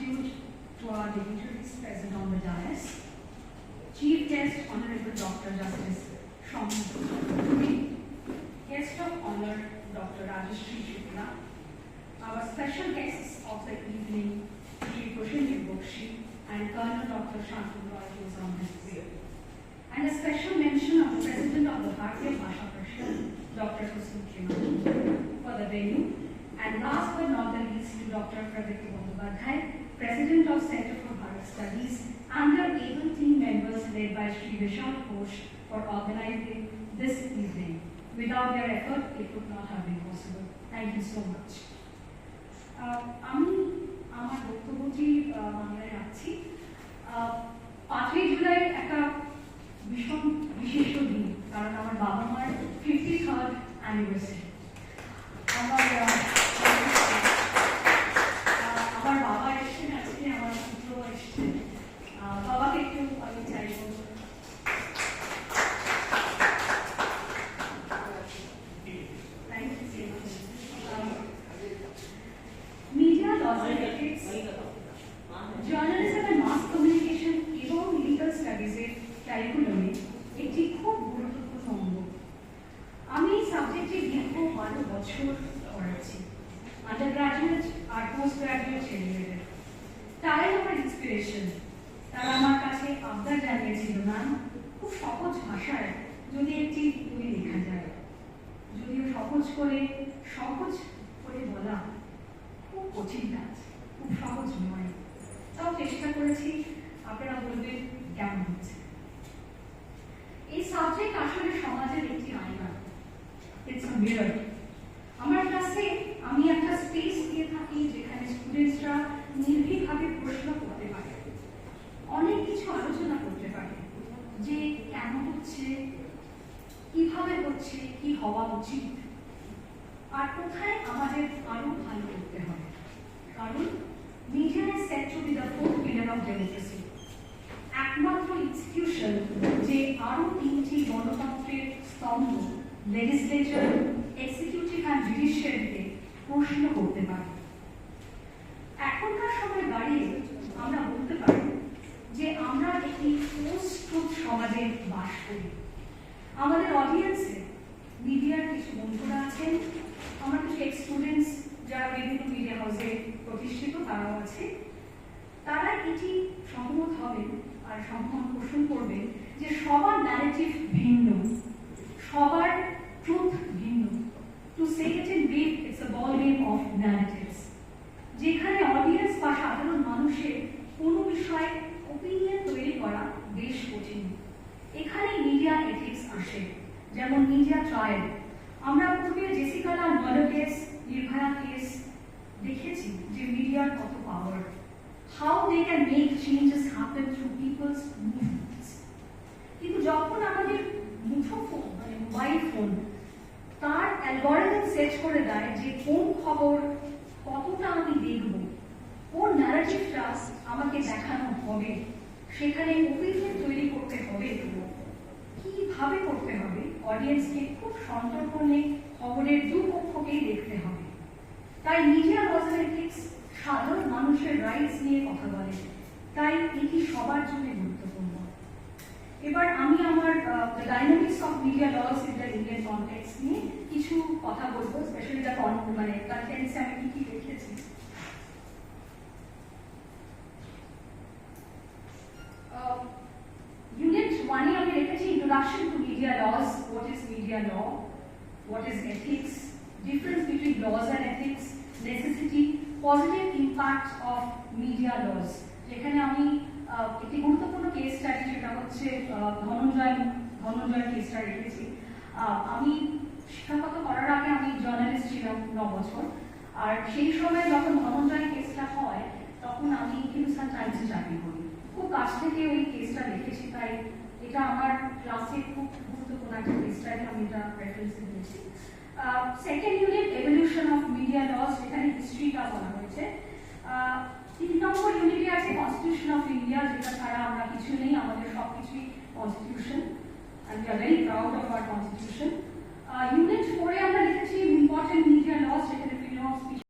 gratitude to our dignitaries present on the dais. Chief Guest Honorable Dr. Justice Shawn, Guest of Honor Dr. Rajeshri Shukla, our special guests of the evening, Shri Prashanjit Bokshi and Colonel Dr. Shantanu Roy, who is on his way. And a special mention of the President of the Bharatiya Bhasha Parishad, Dr. Kusum Khemani, for the venue. And last but not the least, to Dr. Praviti Bandyopadhyay, President of Center for Bharat Studies, and their able team members led by Shri Vishal Ghosh for organizing this evening. Without their effort, it would not have been possible. Thank you so much. আমি আমার বক্তব্যটি বাংলায় রাখছি। 5ই জুলাই একটা ভীষণ বিশেষ দিন, কারণ আমার বাবা মার 53rd অ্যানিভার্সারি। আমার বাবা এসেছেন আজকে, আমার পুত্র এসেছেন। বাবাকে একটু আমি চাইব জার্নালিজম এন্ড মাস কমিউনিকেশন এবং লিগাল স্টাডিজের ক্যারিকুলামে একটি খুব গুরুত্বপূর্ণ অঙ্গ। আমি এই সাবজেক্টে দীর্ঘ 12 বছর পড়াচ্ছি আন্ডার গ্রাজুয়েট আর পোস্ট গ্রাজুয়েট ছেলেমেয়েদের। তারাই আমার ইন্সপিরেশন। তারা আমার কাছে আবদার জানিয়েছিল, না খুব সহজ ভাষায় যদি একটি বই লেখা যায়, যদিও সহজ করে বলা খুব কঠিন কাজ, খুব সহজ নয়। তাও চেষ্টা করেছি, আপনারা বলবেন কেমন হচ্ছে। এই সাবজেক্ট আসলে সমাজের একটি আয়না, ইটস আ মিরর। আমার ক্লাসে আমি একটা স্পেস দিয়ে থাকি যেখানে স্টুডেন্টসরা নির্ভীকভাবে প্রশ্ন করতে পারে, অনেক কিছু আলোচনা করতে পারে, যে কেন হচ্ছে, কিভাবে হচ্ছে, কি হওয়া উচিত, আর কোথায় আমাদের আরো ভালো করতে হবে। কারণ media is said to be the fourth pillar of democracy, একমাত্র ইনস্টিটিউশন যে আরো 3টি গণতন্ত্রের স্তম্ভ, লেজিসলেচার, এক্সিকিউটিভ অ্যান্ড জুডিশিয়ারিতে প্রশ্ন করতে পারে। এখনকার সময় দাঁড়িয়ে আমরা বলতে পারি যে আমরা একটি পোস্ট ট্রুথ সমাজে বাস করি। আমাদের অডিয়েন্সে মিডিয়ার কিছু বন্ধুরা আছেন, আমার কিছু এক্স স্টুডেন্টস যারা বিভিন্ন মিডিয়া হাউসে প্রতিষ্ঠিত, তারাও আছে। তারা এটি সহমত হবেন আর সহমত পোষণ করবেন যে সবার ন্যারেটিভ ভিন্ন, সবার ট্রুথ ভিন্ন। To say it in brief, it's a ball game of narratives, যেখানে অডিয়েন্স বা সাধারণ মানুষের কোনো বিষয়ে ওপিনিয়ন তৈরি করা বেশ কঠিন। এখানে মিডিয়া এথিক্স আসে, যেমন মিডিয়া ট্রায়াল। আমরা পূর্বে Jessica Lal murder case, Nirbhaya case দেখেছি যে মিডিয়ার কত power, how they can make changes happen through people's movements. কিন্তু যখন আমাদের মুঠোফোন মানে মোবাইল ফোন তার অ্যালগরিদম সেট করে দেয় যে কোন খবর কতটা আমি দেখব, কোন ন্যারেটিভটা আমাকে দেখানো হবে, সেখানে ওপিনিয়ন তৈরি করতে হবে, কিভাবে করতে হবে, অডিয়েন্সকে খুব সন্তর্পণে খবরের দুপক্ষকেই দেখতে হবে। তাই মিডিয়া লস এন্ড এথিক্স সাধারণ মানুষের রাইটস নিয়ে কথা বলে, তাই এটি সবার জন্য গুরুত্বপূর্ণ। এবার আমি আমার dynamics of media laws in the Indian context নিয়ে কিছু কথা বলবো, স্পেশালি দ্য মানে কন্টেন্টসে আমি কি কি লিখেছি। Unit 1 আমি লিখেছি Introduction to Media Laws, what is media law, what is ethics, difference between laws and ethics, necessity, positive impact of media laws। যেখানে আমি একটি গুরুত্বপূর্ণ কেস স্টাডি, সেটা হচ্ছে ধনঞ্জয় কেসটা রেখেছি। আমি শিক্ষাগত করার আগে আমি জার্নালিস্ট ছিলাম 9 বছর, আর সেই সময় যখন ধনঞ্জয় কেসটা হয় তখন আমি হিন্দুস্তান টাইমসে চাকরি করি। খুব কাছ থেকে ওই কেসটা লিখেছি, তাই এটা আমার ক্লাসে খুব গুরুত্বপূর্ণ একটা কেস স্টাডি, আমি এটা রেফারেন্স দিয়েছি। Second unit evolution of media laws, যেখানে হিস্ট্রিটা বলা হয়েছে। 3 নম্বর ইউনিটে আছে কনস্টিটিউশন অফ ইন্ডিয়া, যেটা ছাড়া আমরা কিছু নেই, আমাদের সবকিছুই constitution, and we are very proud of our constitution. Unit 4 এ আমরা লিখেছি ইম্পর্টেন্ট মিডিয়া লস, যেখানে ফ্রিডম অফ স্পিচ